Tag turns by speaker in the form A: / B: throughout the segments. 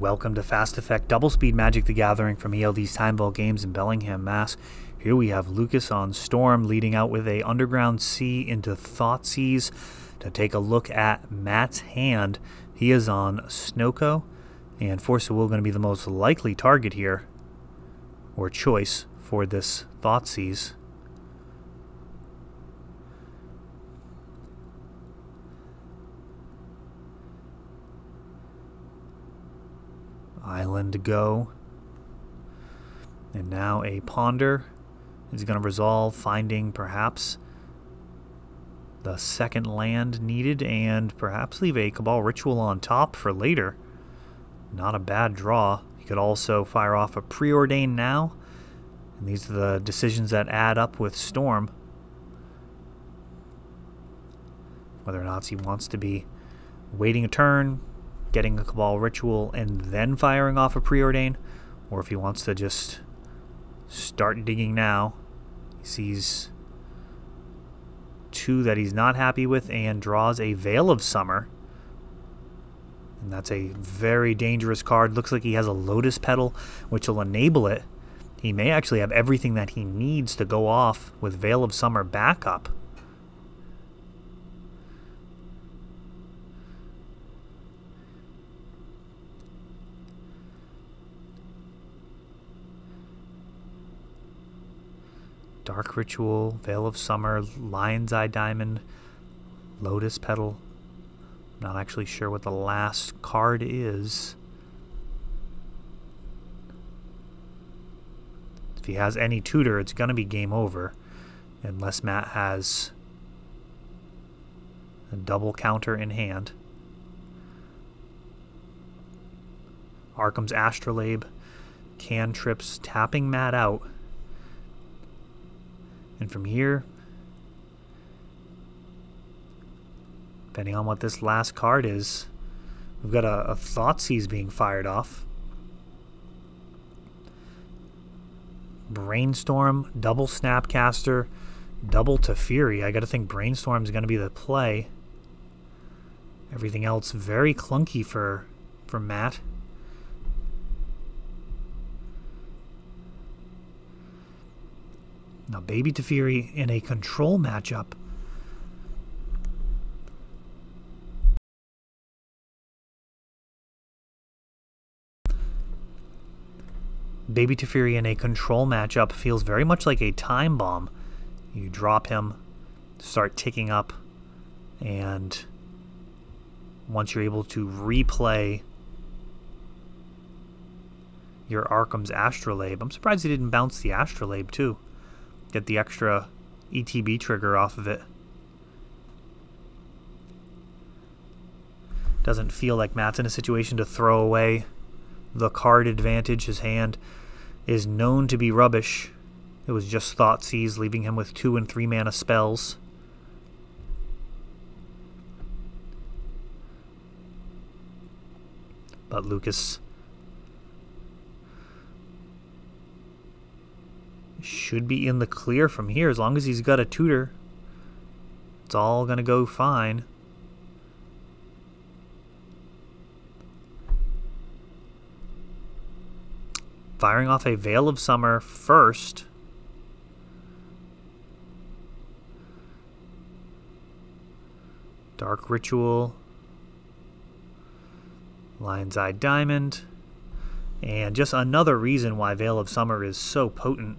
A: Welcome to Fast Effect Double Speed Magic the Gathering from ELD's Time Vault Games in Bellingham, Mass. Here we have Lucas on Storm leading out with a Underground Sea into Thoughtseize to take a look at Matt's hand. He is on SnOko, and Force of Will going to be the most likely target here, or choice, for this Thoughtseize. Island go. And now a Ponder is going to resolve, finding perhaps the second land needed and perhaps leave a Cabal Ritual on top for later. Not a bad draw. He could also fire off a Preordain now. And these are the decisions that add up with Storm. Whether or not he wants to be waiting a turn, getting a Cabal Ritual, and then firing off a Preordain, or if he wants to just start digging now. He sees two that he's not happy with and draws a Veil of Summer. And that's a very dangerous card. Looks like he has a Lotus Petal, which will enable it. He may actually have everything that he needs to go off with Veil of Summer backup. Dark Ritual, Veil of Summer, Lion's Eye Diamond, Lotus Petal. Not actually sure what the last card is. If he has any tutor, it's going to be game over. Unless Matt has a double counter in hand. Arkham's Astrolabe, cantrips, tapping Matt out. And from here, depending on what this last card is, we've got a Thoughtseize being fired off. Brainstorm, double Snapcaster, double Teferi. I got to think Brainstorm is going to be the play. Everything else very clunky for Matt. Now, Baby Teferi in a control matchup. Baby Teferi in a control matchup feels very much like a time bomb. You drop him, start ticking up, and once you're able to replay your Arkham's Astrolabe, I'm surprised he didn't bounce the Astrolabe too. Get the extra ETB trigger off of it. Doesn't feel like Matt's in a situation to throw away the card advantage. His hand is known to be rubbish. It was just Thoughtseize, leaving him with 2 and 3 mana spells. But Lucas should be in the clear from here as long as he's got a tutor. It's all going to go fine. Firing off a Veil of Summer first. Dark Ritual. Lion's Eye Diamond. And just another reason why Veil of Summer is so potent.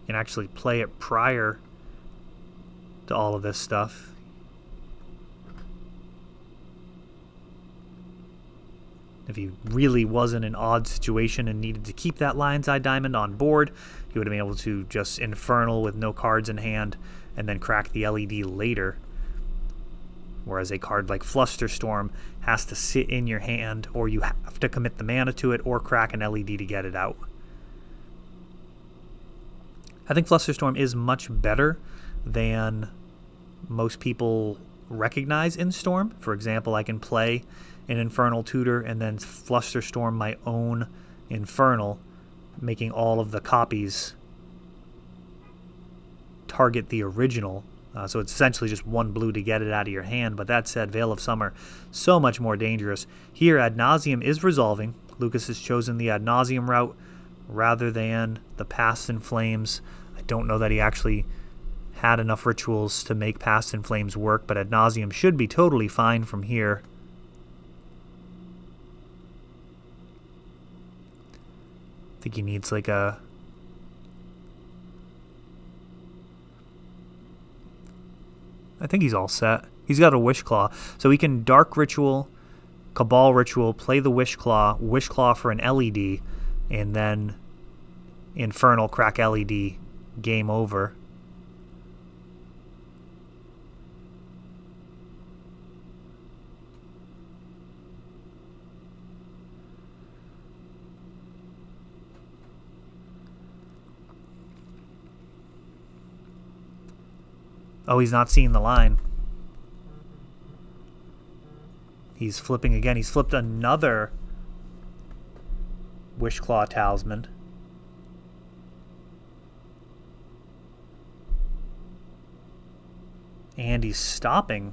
A: You can actually play it prior to all of this stuff. If he really was in an odd situation and needed to keep that Lion's Eye Diamond on board, he would have been able to just Infernal with no cards in hand and then crack the LED later. Whereas a card like Flusterstorm has to sit in your hand, or you have to commit the mana to it or crack an LED to get it out. I think Flusterstorm is much better than most people recognize in Storm. For example, I can play an Infernal Tutor and then Flusterstorm my own Infernal, making all of the copies target the original So it's essentially just one blue to get it out of your hand. But that said, Veil of Summer, so much more dangerous. Here, Ad Nauseam is resolving. Lucas has chosen the Ad Nauseam route rather than the Past in Flames. I don't know that he actually had enough rituals to make Past in Flames work, but Ad Nauseam should be totally fine from here. I think he needs like a... I think he's all set. He's got a Wish Claw. So he can Dark Ritual, Cabal Ritual, play the Wish Claw for an LED, and then Infernal, crack LED, game over. Oh, he's not seeing the line. He's flipping again. He's flipped another Wishclaw Talisman. And he's stopping.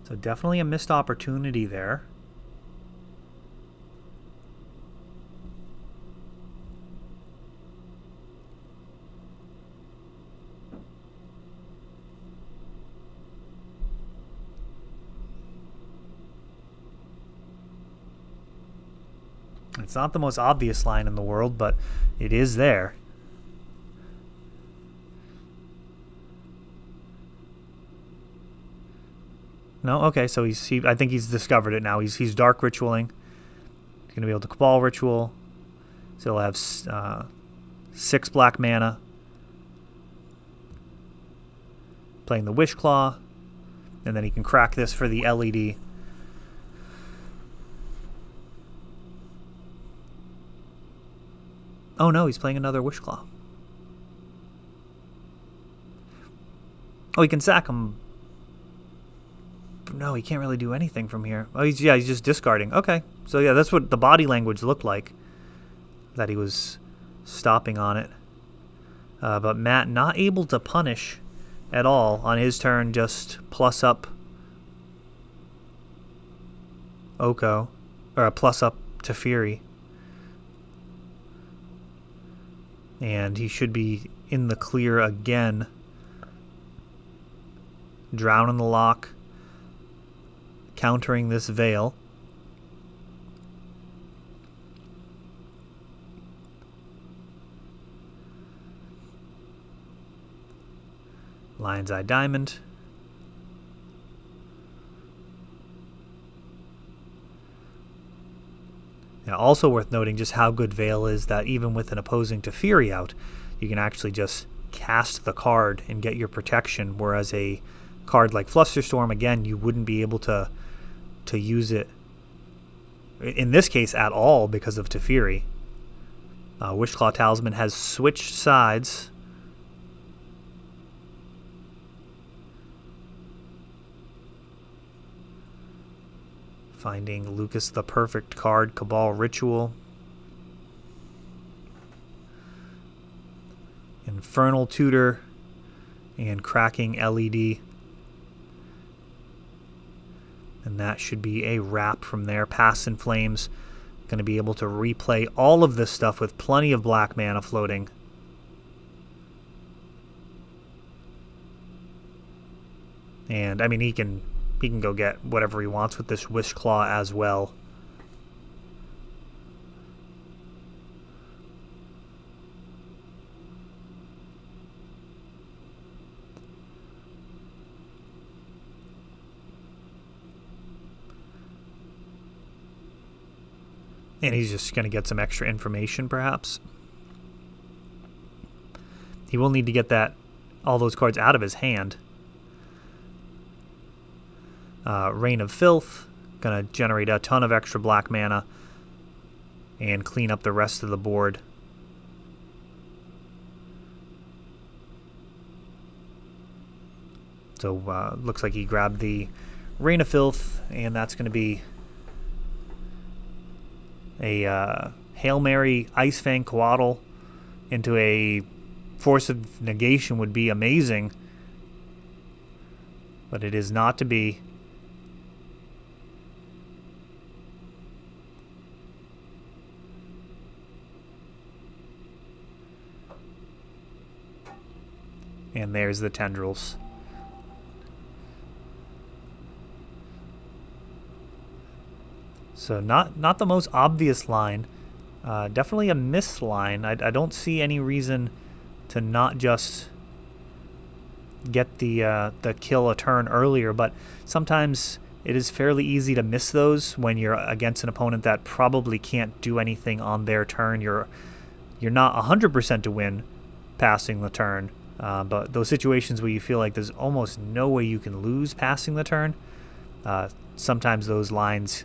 A: So definitely a missed opportunity there. It's not the most obvious line in the world, but it is there. No? Okay, so I think he's discovered it now. He's Dark Ritualing. He's going to be able to Cabal Ritual. So he'll have 6 black mana. Playing the Wish Claw. And then he can crack this for the LED. Oh no, he's playing another Wish Claw. Oh, he can sack him. No, he can't really do anything from here. Oh, he's just discarding. Okay, so yeah, that's what the body language looked like. That he was stopping on it. But Matt not able to punish at all on his turn. Just plus up Oko, or a plus up Teferi. And he should be in the clear again. Drown in the Lock. Countering this Veil. Lion's Eye Diamond. Now, also worth noting just how good Veil is, that even with an opposing Teferi out, you can actually just cast the card and get your protection, whereas a card like Flusterstorm, again, you wouldn't be able to use it, in this case, at all because of Teferi. Wishclaw Talisman has switched sides. Finding Lucas the perfect card, Cabal Ritual. Infernal Tutor and cracking LED. And that should be a wrap from there. Past in Flames. Going to be able to replay all of this stuff with plenty of black mana floating. And, I mean, he can go get whatever he wants with this Wish Claw as well. And he's just going to get some extra information, perhaps. He will need to get all those cards out of his hand. Reign of Filth, going to generate a ton of extra black mana and clean up the rest of the board. So looks like he grabbed the Reign of Filth, and that's going to be a Hail Mary Ice Fang Coatl into a Force of Negation would be amazing, but it is not to be. And there's the tendrils. So not the most obvious line. Definitely a miss line. I don't see any reason to not just get the kill a turn earlier, but sometimes it is fairly easy to miss those when you're against an opponent that probably can't do anything on their turn. You're not 100% to win passing the turn, but those situations where you feel like there's almost no way you can lose passing the turn, sometimes those lines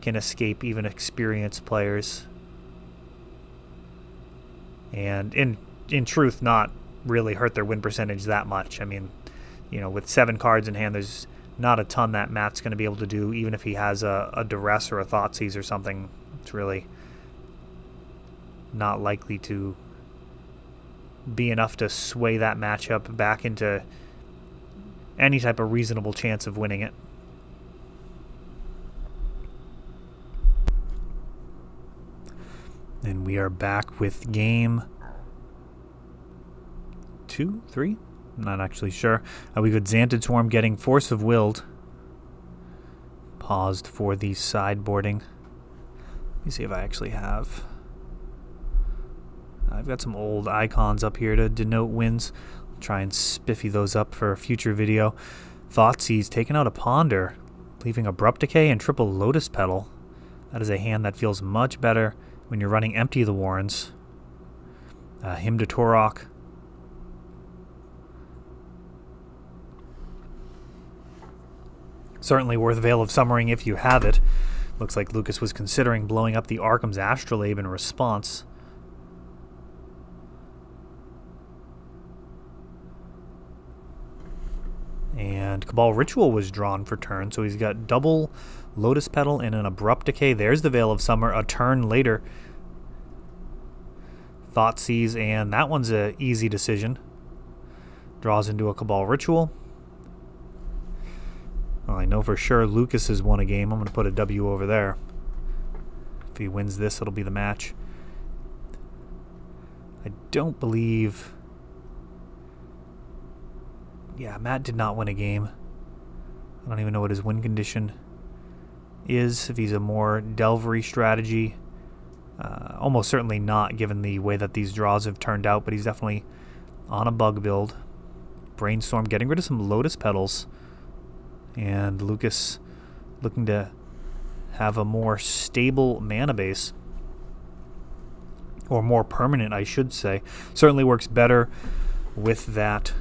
A: can escape even experienced players. And in truth, not really hurt their win percentage that much. I mean, you know, with 7 cards in hand, there's not a ton that Matt's going to be able to do, even if he has a duress or a Thoughtseize or something. It's really not likely to be enough to sway that matchup back into any type of reasonable chance of winning it. And we are back with game 2, 3? I'm not actually sure. We got Xantid Swarm getting Force of Willed. Paused for the sideboarding. Let me see if I actually have. I've got some old icons up here to denote wins. I'll try and spiffy those up for a future video. Thoughtseize taking out a Ponder, leaving Abrupt Decay and triple Lotus Petal. That is a hand that feels much better when you're running Empty the Warrens. Hymn to Torok. Certainly worth Veil of Summering if you have it. Looks like Lucas was considering blowing up the Arkham's Astrolabe in response. And Cabal Ritual was drawn for turn, so he's got double Lotus Petal and an Abrupt Decay. There's the Veil of Summer a turn later. Thoughtseize, and that one's an easy decision. Draws into a Cabal Ritual. Well, I know for sure Lucas has won a game. I'm going to put a W over there. If he wins this, it'll be the match. I don't believe... Yeah, Matt did not win a game. I don't even know what his win condition is, if he's a more Delvery strategy. Almost certainly not, given the way that these draws have turned out, but he's definitely on a bug build. Brainstorm getting rid of some Lotus Petals. And Lucas looking to have a more stable mana base. Or more permanent, I should say. Certainly works better with that.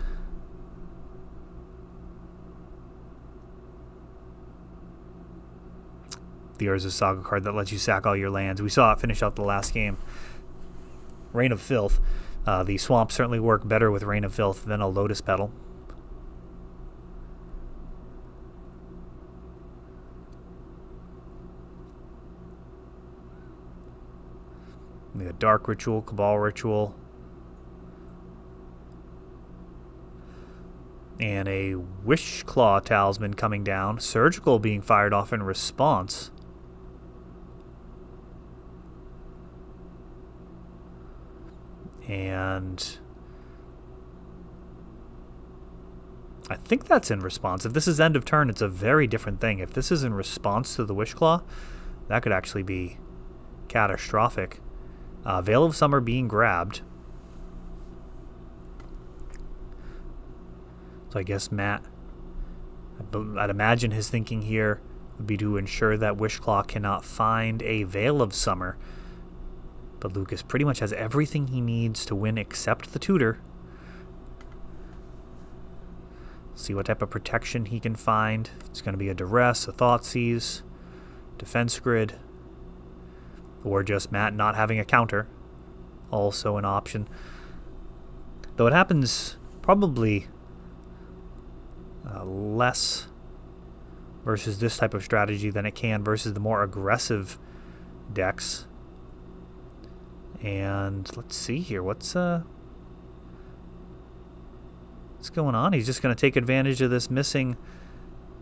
A: The Urza Saga card that lets you sack all your lands. We saw it finish out the last game. Reign of Filth. The swamps certainly work better with Reign of Filth than a Lotus Petal. We got Dark Ritual, Cabal Ritual. And a Wishclaw Talisman coming down. Surgical being fired off in response. And I think that's in response. If this is end of turn, it's a very different thing. If this is in response to the Wishclaw, that could actually be catastrophic. Veil of Summer being grabbed. So I guess Matt, I'd imagine his thinking here would be to ensure that Wishclaw cannot find a Veil of Summer. But Lucas pretty much has everything he needs to win except the tutor. See what type of protection he can find. It's going to be a Duress, a Thoughtseize, Defense Grid, or just Matt not having a counter. Also an option. Though it happens probably less versus this type of strategy than it can versus the more aggressive decks. And let's see here. What's going on? He's just going to take advantage of this missing,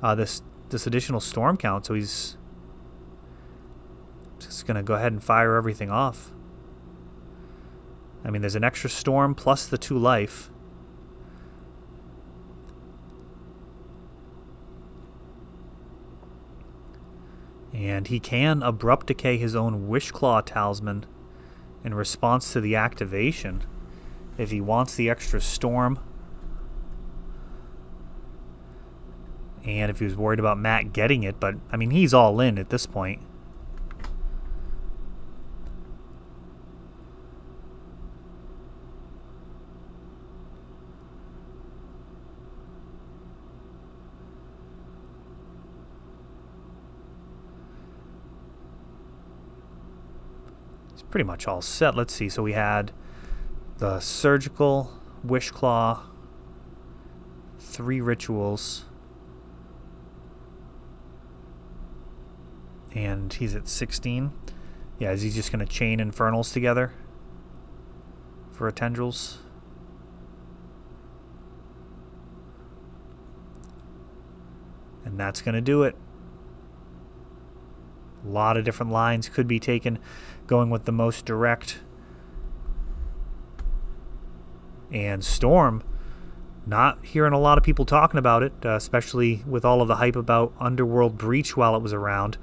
A: this additional storm count. So he's just going to go ahead and fire everything off. I mean, there's an extra storm plus the 2 life. And he can abrupt decay his own Wishclaw talisman in response to the activation if he wants the extra storm. And if he was worried about Matt getting it, but I mean, he's all in at this point. Pretty much all set. Let's see. So we had the surgical, Wishclaw, 3 rituals, and he's at 16. Yeah, is he just going to chain infernals together for a tendrils? And that's going to do it. A lot of different lines could be taken, going with the most direct. And Storm, not hearing a lot of people talking about it, especially with all of the hype about Underworld Breach while it was around.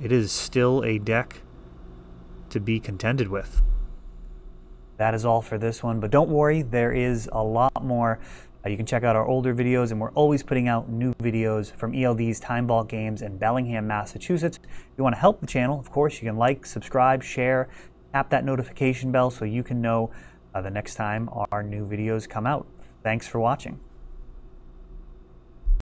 A: It is still a deck to be contended with. That is all for this one, but don't worry, there is a lot more. You can check out our older videos, and we're always putting out new videos from ELD's Time Vault Games in Bellingham, Massachusetts. If you want to help the channel, of course, you can like, subscribe, share, tap that notification bell so you can know the next time our new videos come out. Thanks for watching.